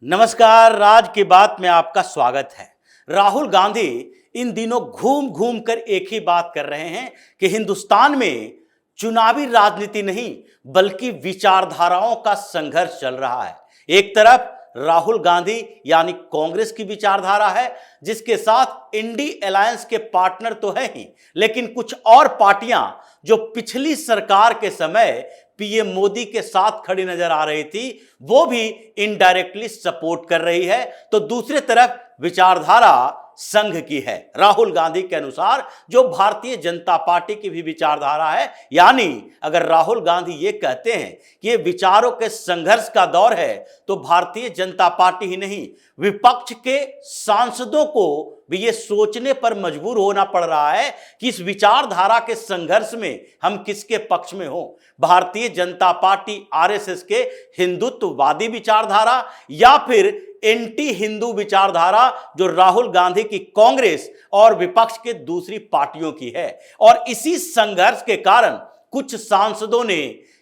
नमस्कार, राज की बात में आपका स्वागत है। राहुल गांधी इन दिनों घूम घूम कर एक ही बात कर रहे हैं कि हिंदुस्तान में चुनावी राजनीति नहीं बल्कि विचारधाराओं का संघर्ष चल रहा है। एक तरफ राहुल गांधी यानी कांग्रेस की विचारधारा है, जिसके साथ इंडी अलायंस के पार्टनर तो है ही, लेकिन कुछ और पार्टियां जो पिछली सरकार के समय पीएम मोदी के साथ खड़ी नजर आ रही थी, वो भी इनडायरेक्टली सपोर्ट कर रही है। तो दूसरी तरफ विचारधारा संघ की है। राहुल गांधी के अनुसार जो भारतीय जनता पार्टी की भी विचारधारा है, यानी अगर राहुल गांधी ये कहते हैं कि ये विचारों के संघर्ष का दौर है, तो भारतीय जनता पार्टी ही नहीं, विपक्ष के सांसदों को भी ये सोचने पर मजबूर होना पड़ रहा है कि इस विचारधारा के संघर्ष में हम किसके पक्ष में हो। भारतीय जनता पार्टी आरएसएस के हिंदुत्ववादी विचारधारा या फिर एंटी हिंदू विचारधारा जो राहुल गांधी की कांग्रेस और विपक्ष के दूसरी पार्टियों की है। और इसी संघर्ष के कारण कुछ सांसदों ने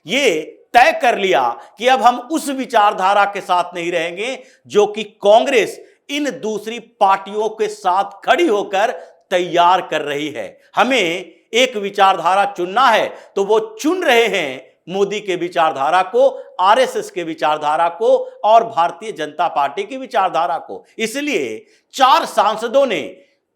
ये तय कर लिया कि अब हम उस विचारधारा के साथ नहीं रहेंगे जो कि कांग्रेस इन दूसरी पार्टियों के साथ खड़ी होकर तैयार कर रही है। हमें एक विचारधारा चुनना है तो वो चुन रहे हैं मोदी के विचारधारा को, आरएसएस के विचारधारा को और भारतीय जनता पार्टी की विचारधारा को। इसलिए 4 सांसदों ने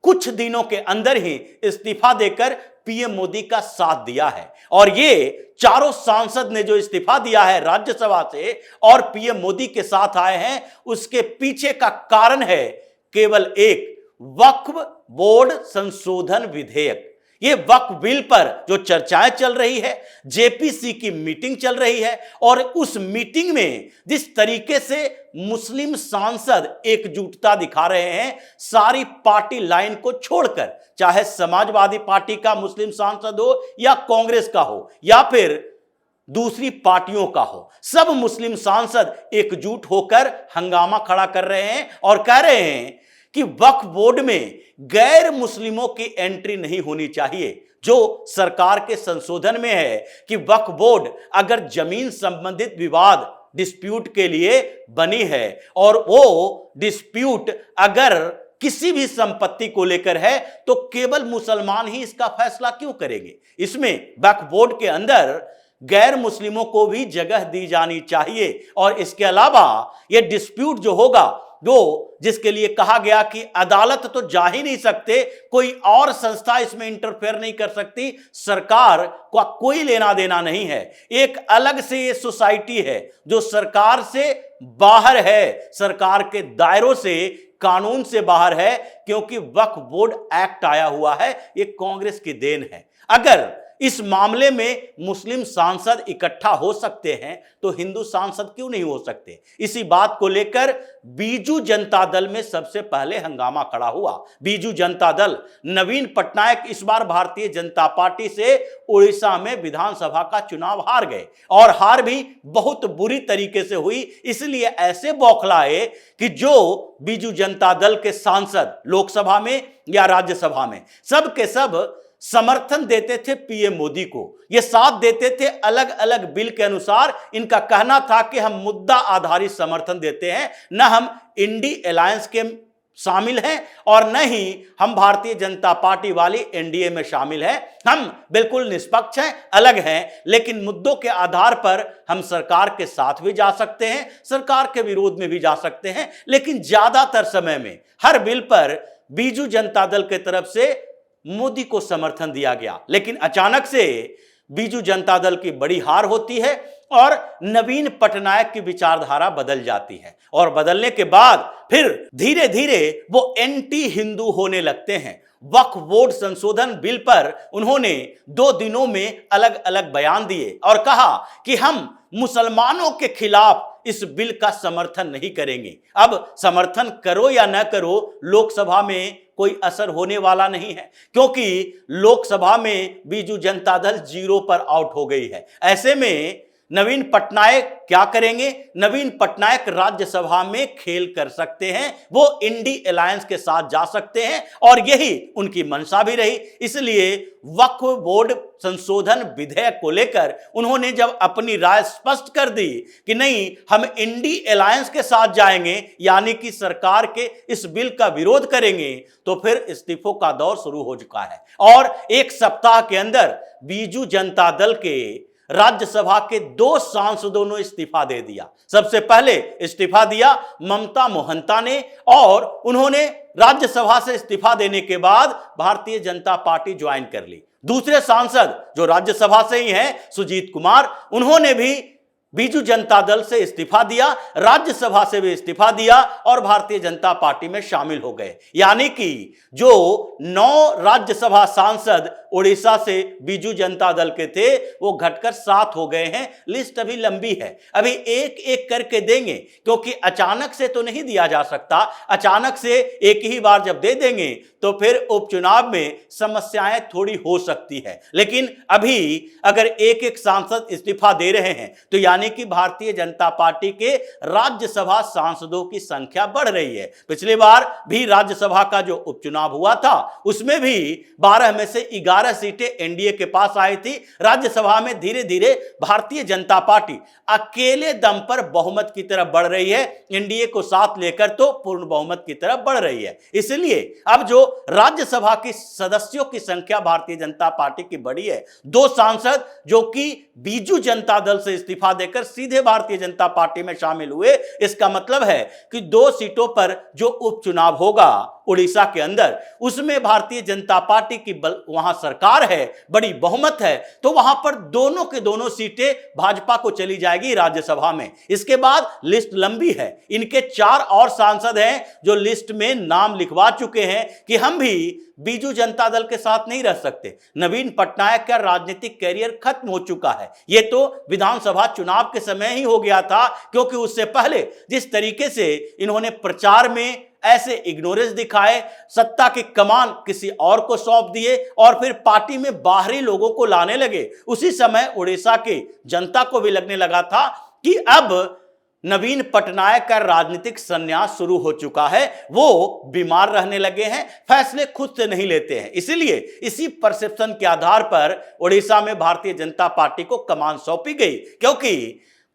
कुछ दिनों के अंदर ही इस्तीफा देकर पीएम मोदी का साथ दिया है। और ये चारों सांसद ने जो इस्तीफा दिया है राज्यसभा से और पीएम मोदी के साथ आए हैं, उसके पीछे का कारण है केवल एक, वक्फ बोर्ड संशोधन विधेयक। ये वक्फ बिल पर जो चर्चाएं चल रही है, जेपीसी की मीटिंग चल रही है, और उस मीटिंग में जिस तरीके से मुस्लिम सांसद एकजुटता दिखा रहे हैं सारी पार्टी लाइन को छोड़कर, चाहे समाजवादी पार्टी का मुस्लिम सांसद हो या कांग्रेस का हो या फिर दूसरी पार्टियों का हो, सब मुस्लिम सांसद एकजुट होकर हंगामा खड़ा कर रहे हैं और कह रहे हैं कि वक्फ बोर्ड में गैर मुस्लिमों की एंट्री नहीं होनी चाहिए। जो सरकार के संशोधन में है कि वक्फ बोर्ड अगर जमीन संबंधित विवाद डिस्प्यूट के लिए बनी है और वो डिस्प्यूट अगर किसी भी संपत्ति को लेकर है, तो केवल मुसलमान ही इसका फैसला क्यों करेंगे। इसमें वक्फ बोर्ड के अंदर गैर मुस्लिमों को भी जगह दी जानी चाहिए। और इसके अलावा यह डिस्प्यूट जो होगा, जो जिसके लिए कहा गया कि अदालत तो जा ही नहीं सकते, कोई और संस्था इसमें इंटरफेयर नहीं कर सकती, सरकार का कोई लेना देना नहीं है, एक अलग से ये सोसाइटी है जो सरकार से बाहर है, सरकार के दायरों से, कानून से बाहर है, क्योंकि वक्फ बोर्ड एक्ट आया हुआ है, ये कांग्रेस की देन है। अगर इस मामले में मुस्लिम सांसद इकट्ठा हो सकते हैं तो हिंदू सांसद क्यों नहीं हो सकते। इसी बात को लेकर बीजू जनता दल में सबसे पहले हंगामा खड़ा हुआ। बीजू जनता दल, नवीन पटनायक इस बार भारतीय जनता पार्टी से उड़ीसा में विधानसभा का चुनाव हार गए और हार भी बहुत बुरी तरीके से हुई। इसलिए ऐसे बौखलाए कि जो बीजू जनता दल के सांसद लोकसभा में या राज्यसभा में सब के सब समर्थन देते थे पीएम मोदी को, ये साथ देते थे अलग अलग बिल के अनुसार। इनका कहना था कि हम मुद्दा आधारित समर्थन देते हैं, न हम इंडी अलायंस के शामिल हैं और न ही हम भारतीय जनता पार्टी वाली एनडीए में शामिल हैं। हम बिल्कुल निष्पक्ष हैं, अलग हैं, लेकिन मुद्दों के आधार पर हम सरकार के साथ भी जा सकते हैं, सरकार के विरोध में भी जा सकते हैं। लेकिन ज्यादातर समय में हर बिल पर बीजू जनता दल की तरफ से मोदी को समर्थन दिया गया। लेकिन अचानक से बीजू जनता दल की बड़ी हार होती है और नवीन पटनायक की विचारधारा बदल जाती है, और बदलने के बाद फिर धीरे धीरे वो एंटी हिंदू होने लगते हैं। वक्फ बोर्ड संशोधन बिल पर उन्होंने 2 दिनों में अलग अलग बयान दिए और कहा कि हम मुसलमानों के खिलाफ इस बिल का समर्थन नहीं करेंगे। अब समर्थन करो या न करो, लोकसभा में कोई असर होने वाला नहीं है, क्योंकि लोकसभा में बीजू जनता दल 0 पर आउट हो गई है। ऐसे में नवीन पटनायक क्या करेंगे? नवीन पटनायक राज्यसभा में खेल कर सकते हैं, वो इंडी अलायंस के साथ जा सकते हैं और यही उनकी मंशा भी रही। इसलिए वक्फ बोर्ड संशोधन विधेयक को लेकर उन्होंने जब अपनी राय स्पष्ट कर दी कि नहीं, हम इंडी अलायंस के साथ जाएंगे, यानी कि सरकार के इस बिल का विरोध करेंगे, तो फिर इस्तीफों का दौर शुरू हो चुका है। और एक सप्ताह के अंदर बीजू जनता दल के राज्यसभा के 2 सांसदों ने इस्तीफा दे दिया। सबसे पहले इस्तीफा दिया ममता मोहंता ने, और उन्होंने राज्यसभा से इस्तीफा देने के बाद भारतीय जनता पार्टी ज्वाइन कर ली। दूसरे सांसद जो राज्यसभा से ही हैं, सुजीत कुमार, उन्होंने भी बीजू जनता दल से इस्तीफा दिया, राज्यसभा से भी इस्तीफा दिया और भारतीय जनता पार्टी में शामिल हो गए। यानी कि जो 9 राज्यसभा सांसद उड़ीसा से बीजू जनता दल के थे, वो घटकर 7 हो गए हैं। लिस्ट अभी लंबी है, अभी एक एक करके देंगे, क्योंकि अचानक से तो नहीं दिया जा सकता। अचानक से एक ही बार जब दे देंगे तो फिर उपचुनाव में समस्याएं थोड़ी हो सकती है। लेकिन अभी अगर एक एक सांसद इस्तीफा दे रहे हैं तो यानी कि भारतीय जनता पार्टी के राज्यसभा सांसदों की संख्या बढ़ रही है। पिछली बार भी राज्यसभा का जो उपचुनाव हुआ था, उसमें भी 12 में से 11 सीटें एनडीए के पास आई थी। राज्यसभा में धीरे धीरे भारतीय जनता पार्टी अकेले दम पर बहुमत की तरफ बढ़ रही है, एनडीए को साथ लेकर तो पूर्ण बहुमत की तरफ बढ़ रही है। इसलिए अब जो राज्यसभा की सदस्यों की संख्या भारतीय जनता पार्टी की बढ़ी है, 2 सांसद जो कि बीजू जनता दल से इस्तीफा देकर सीधे भारतीय जनता पार्टी में शामिल हुए, इसका मतलब है कि 2 सीटों पर जो उपचुनाव होगा उड़ीसा के अंदर, उसमें भारतीय जनता पार्टी की वहां सरकार है, बड़ी बहुमत है, तो वहां पर दोनों के दोनों सीटें भाजपा को चली जाएगी राज्यसभा में। इसके बाद लिस्ट लंबी है, इनके 4 और सांसद हैं जो लिस्ट में नाम लिखवा चुके हैं कि हम भी बीजू जनता दल के साथ नहीं रह सकते। नवीन पटनायक का राजनीतिक कैरियर खत्म हो चुका है। यह तो विधानसभा चुनाव के समय ही हो गया था, क्योंकि उससे पहले जिस तरीके से इन्होंने प्रचार में ऐसे इग्नोरेंस दिखाए, सत्ता की कमान किसी और को सौंप दिए और फिर पार्टी में बाहरी लोगों को लाने लगे, उसी समय उड़ीसा की जनता को भी लगने लगा था कि अब नवीन पटनायक का राजनीतिक संन्यास शुरू हो चुका है। वो बीमार रहने लगे हैं, फैसले खुद से नहीं लेते हैं। इसीलिए इसी परसेप्शन के आधार पर उड़ीसा में भारतीय जनता पार्टी को कमान सौंपी गई, क्योंकि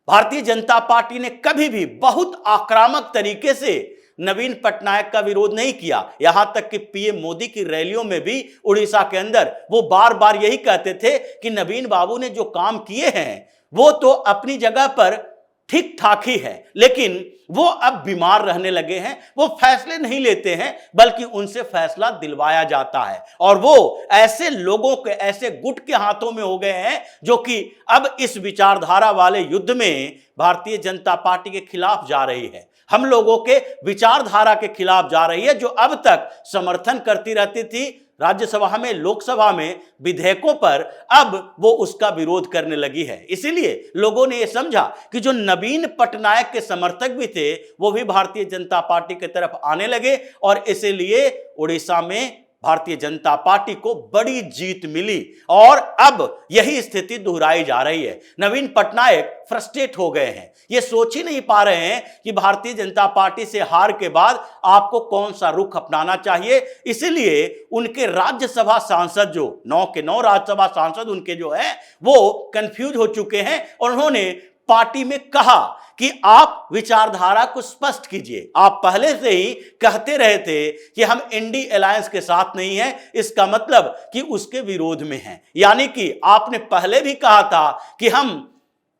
भारतीय जनता पार्टी ने कभी भी बहुत आक्रामक तरीके से नवीन पटनायक का विरोध नहीं किया। यहां तक कि पीएम मोदी की रैलियों में भी उड़ीसा के अंदर वो बार बार यही कहते थे कि नवीन बाबू ने जो काम किए हैं वो तो अपनी जगह पर ठीक ठाक ही है, लेकिन वो अब बीमार रहने लगे हैं, वो फैसले नहीं लेते हैं, बल्कि उनसे फैसला दिलवाया जाता है। और वो ऐसे लोगों के, ऐसे गुट के हाथों में हो गए हैं जो कि अब इस विचारधारा वाले युद्ध में भारतीय जनता पार्टी के खिलाफ जा रही है, हम लोगों के विचारधारा के खिलाफ जा रही है, जो अब तक समर्थन करती रहती थी राज्यसभा में, लोकसभा में विधेयकों पर, अब वो उसका विरोध करने लगी है। इसीलिए लोगों ने यह समझा कि जो नवीन पटनायक के समर्थक भी थे वो भी भारतीय जनता पार्टी की तरफ आने लगे, और इसीलिए उड़ीसा में भारतीय जनता पार्टी को बड़ी जीत मिली। और अब यही स्थिति दोहराई जा रही है। नवीन पटनायक फ्रस्ट्रेट हो गए हैं, ये सोच ही नहीं पा रहे हैं कि भारतीय जनता पार्टी से हार के बाद आपको कौन सा रुख अपनाना चाहिए। इसलिए उनके राज्यसभा सांसद, जो 9 के 9 राज्यसभा सांसद उनके जो है, वो कंफ्यूज हो चुके हैं और उन्होंने पार्टी में कहा कि आप विचारधारा को स्पष्ट कीजिए। आप पहले से ही कहते रहे थे कि हम इंडी अलायंस के साथ नहीं हैं, इसका मतलब कि उसके विरोध में हैं। यानी कि आपने पहले भी कहा था कि हम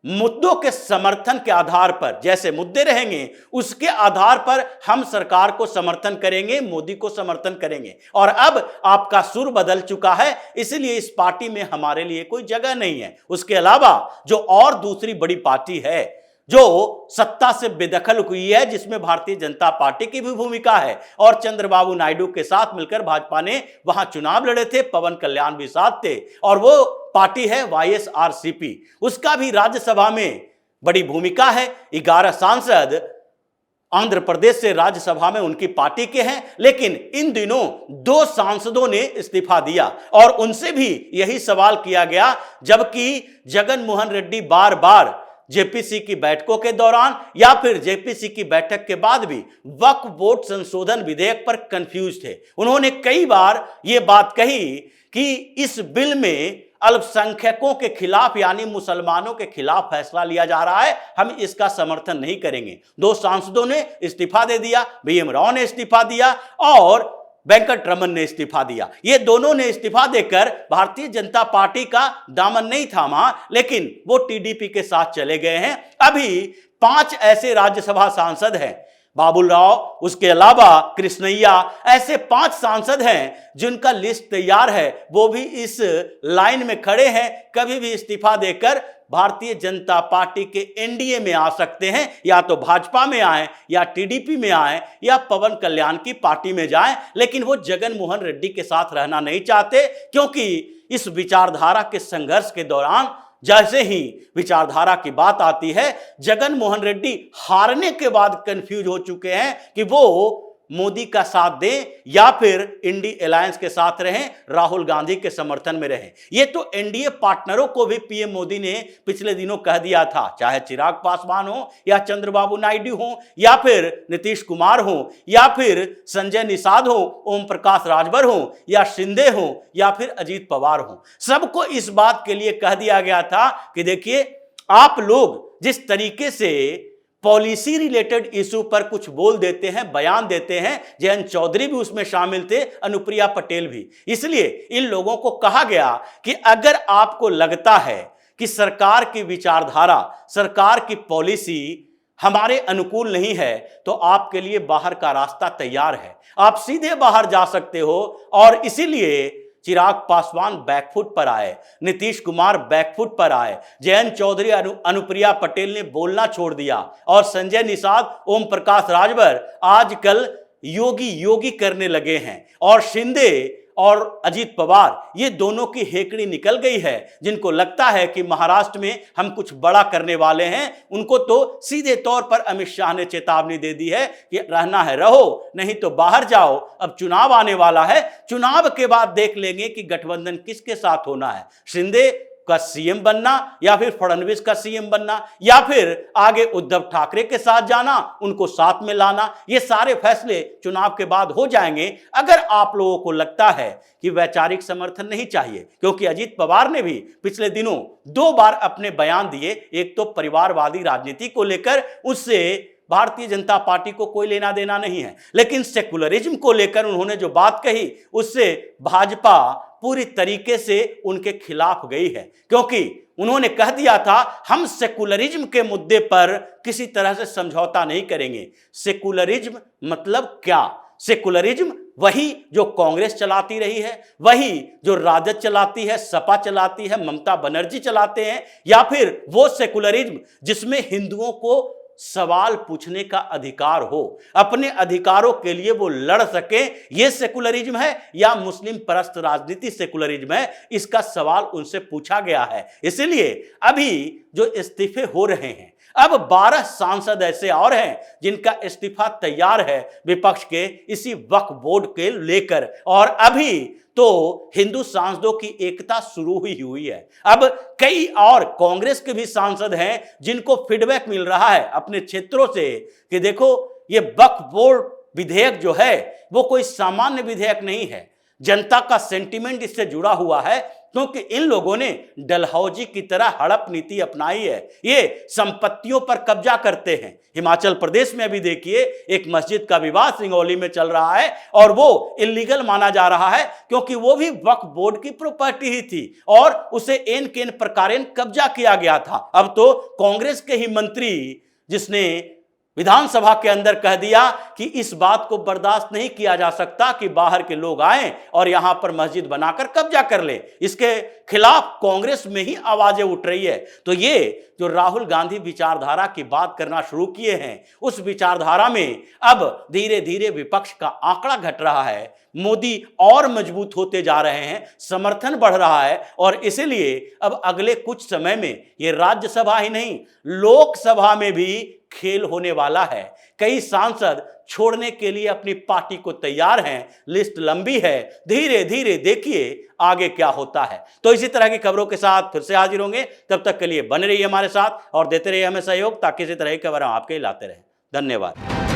मुद्दों के समर्थन के आधार पर, जैसे मुद्दे रहेंगे उसके आधार पर हम सरकार को समर्थन करेंगे, मोदी को समर्थन करेंगे, और अब आपका सुर बदल चुका है, इसलिए इस पार्टी में हमारे लिए कोई जगह नहीं है। उसके अलावा जो और दूसरी बड़ी पार्टी है जो सत्ता से बेदखल हुई है, जिसमें भारतीय जनता पार्टी की भी भूमिका है, और चंद्रबाबू नायडू के साथ मिलकर भाजपा ने वहां चुनाव लड़े थे, पवन कल्याण भी साथ थे, और वो पार्टी है वाईएसआरसीपी। उसका भी राज्यसभा में बड़ी भूमिका है। 11 सांसद आंध्र प्रदेश से राज्यसभा में उनकी पार्टी के हैं, लेकिन इन दिनों 2 सांसदों ने इस्तीफा दिया और उनसे भी यही सवाल किया गया, जबकि जगन मोहन रेड्डी बार बार जेपीसी की बैठकों के दौरान या फिर जेपीसी की बैठक के बाद भी वक्फ बोर्ड संशोधन विधेयक पर कंफ्यूज थे। उन्होंने कई बार यह बात कही कि इस बिल में अल्पसंख्यकों के खिलाफ यानी मुसलमानों के खिलाफ फैसला लिया जा रहा है, हम इसका समर्थन नहीं करेंगे। 2 सांसदों ने इस्तीफा दे दिया, बीएम राव ने इस्तीफा दिया और वेंकट रमन ने इस्तीफा दिया। ये दोनों ने इस्तीफा देकर भारतीय जनता पार्टी का दामन नहीं थामा, लेकिन वो टीडीपी के साथ चले गए हैं। अभी 5 ऐसे राज्यसभा सांसद हैं, बाबुल राव, उसके अलावा कृष्णैया, ऐसे 5 सांसद हैं जिनका लिस्ट तैयार है। वो भी इस लाइन में खड़े हैं, कभी भी इस्तीफा देकर भारतीय जनता पार्टी के एनडीए में आ सकते हैं, या तो भाजपा में आए या टीडीपी में आए या पवन कल्याण की पार्टी में जाएं, लेकिन वो जगन मोहन रेड्डी के साथ रहना नहीं चाहते, क्योंकि इस विचारधारा के संघर्ष के दौरान जैसे ही विचारधारा की बात आती है, जगन मोहन रेड्डी हारने के बाद कंफ्यूज हो चुके हैं कि वो मोदी का साथ दें या फिर इंडी अलायंस के साथ रहें, राहुल गांधी के समर्थन में रहें। ये तो एनडीए पार्टनरों को भी पीएम मोदी ने पिछले दिनों कह दिया था, चाहे चिराग पासवान हो या चंद्रबाबू नायडू हो या फिर नीतीश कुमार हो या फिर संजय निषाद हो, ओम प्रकाश राजभर हो या शिंदे हो या फिर अजीत पवार हो, सबको इस बात के लिए कह दिया गया था कि देखिए, आप लोग जिस तरीके से पॉलिसी रिलेटेड इशू पर कुछ बोल देते हैं, बयान देते हैं, जयंत चौधरी भी उसमें शामिल थे, अनुप्रिया पटेल भी, इसलिए इन लोगों को कहा गया कि अगर आपको लगता है कि सरकार की विचारधारा, सरकार की पॉलिसी हमारे अनुकूल नहीं है, तो आपके लिए बाहर का रास्ता तैयार है, आप सीधे बाहर जा सकते हो। और इसीलिए चिराग पासवान बैकफुट पर आए, नीतीश कुमार बैकफुट पर आए, जयंत चौधरी, अनुप्रिया पटेल ने बोलना छोड़ दिया और संजय निषाद, ओम प्रकाश राजभर आजकल योगी योगी करने लगे हैं, और शिंदे और अजीत पवार, ये दोनों की हेकड़ी निकल गई है। जिनको लगता है कि महाराष्ट्र में हम कुछ बड़ा करने वाले हैं, उनको तो सीधे तौर पर अमित शाह ने चेतावनी दे दी है कि रहना है रहो, नहीं तो बाहर जाओ। अब चुनाव आने वाला है, चुनाव के बाद देख लेंगे कि गठबंधन किसके साथ होना है, शिंदे का सीएम बनना या फिर फडणवीस का सीएम बनना या फिर आगे उद्धव ठाकरे के साथ जाना, उनको साथ में लाना, ये सारे फैसले चुनाव के बाद हो जाएंगे। अगर आप लोगों को लगता है कि वैचारिक समर्थन नहीं चाहिए, क्योंकि अजीत पवार ने भी पिछले दिनों 2 बार अपने बयान दिए, एक तो परिवारवादी राजनीति को लेकर, उससे भारतीय जनता पार्टी को कोई लेना देना नहीं है, लेकिन सेकुलरिज्म को लेकर उन्होंने जो बात कही, उससे भाजपा पूरी तरीके से उनके खिलाफ गई है, क्योंकि उन्होंने कह दिया था हम सेकुलरिज्म के मुद्दे पर किसी तरह से समझौता नहीं करेंगे। सेकुलरिज्म मतलब क्या? सेकुलरिज्म वही जो कांग्रेस चलाती रही है, वही जो राजद चलाती है, सपा चलाती है, ममता बनर्जी चलाते हैं, या फिर वो सेकुलरिज्म जिसमें हिंदुओं को सवाल पूछने का अधिकार हो, अपने अधिकारों के लिए वो लड़ सके, ये सेकुलरिज्म है या मुस्लिम परस्त राजनीति सेकुलरिज्म है? इसका सवाल उनसे पूछा गया है। इसलिए अभी जो इस्तीफे हो रहे हैं, अब 12 सांसद ऐसे और हैं जिनका इस्तीफा तैयार है विपक्ष के इसी वक्फ बोर्ड के लेकर, और अभी तो हिंदू सांसदों की एकता शुरू ही हुई है। अब कई और कांग्रेस के भी सांसद हैं जिनको फीडबैक मिल रहा है अपने क्षेत्रों से कि देखो, ये वक्फ बोर्ड विधेयक जो है वो कोई सामान्य विधेयक नहीं है, जनता का सेंटिमेंट इससे जुड़ा हुआ है, क्योंकि इन लोगों ने डलहौजी की तरह हड़प नीति अपनाई है। ये संपत्तियों पर कब्जा करते हैं। हिमाचल प्रदेश में अभी देखिए, एक मस्जिद का विवाद सिंगौली में चल रहा है और वो इलीगल माना जा रहा है, क्योंकि वो भी वक्फ बोर्ड की प्रॉपर्टी ही थी और उसे एन केन प्रकारेण कब्जा किया गया था। अब तो कांग्रेस के ही मंत्री, जिसने विधानसभा के अंदर कह दिया कि इस बात को बर्दाश्त नहीं किया जा सकता कि बाहर के लोग आए और यहां पर मस्जिद बनाकर कब्जा कर ले, इसके खिलाफ कांग्रेस में ही आवाजें उठ रही है। तो ये जो राहुल गांधी विचारधारा की बात करना शुरू किए हैं, उस विचारधारा में अब धीरे धीरे विपक्ष का आंकड़ा घट रहा है। मोदी और मजबूत होते जा रहे हैं, समर्थन बढ़ रहा है और इसलिए अब अगले कुछ समय में ये राज्यसभा ही नहीं, लोकसभा में भी खेल होने वाला है। कई सांसद छोड़ने के लिए अपनी पार्टी को तैयार हैं, लिस्ट लंबी है। धीरे धीरे देखिए आगे क्या होता है। तो इसी तरह की खबरों के साथ फिर से हाजिर होंगे, तब तक के लिए बने रहिए हमारे साथ और देते रहिए हमें सहयोग, ताकि इसी तरह की खबर हम आपके लाते रहें। धन्यवाद।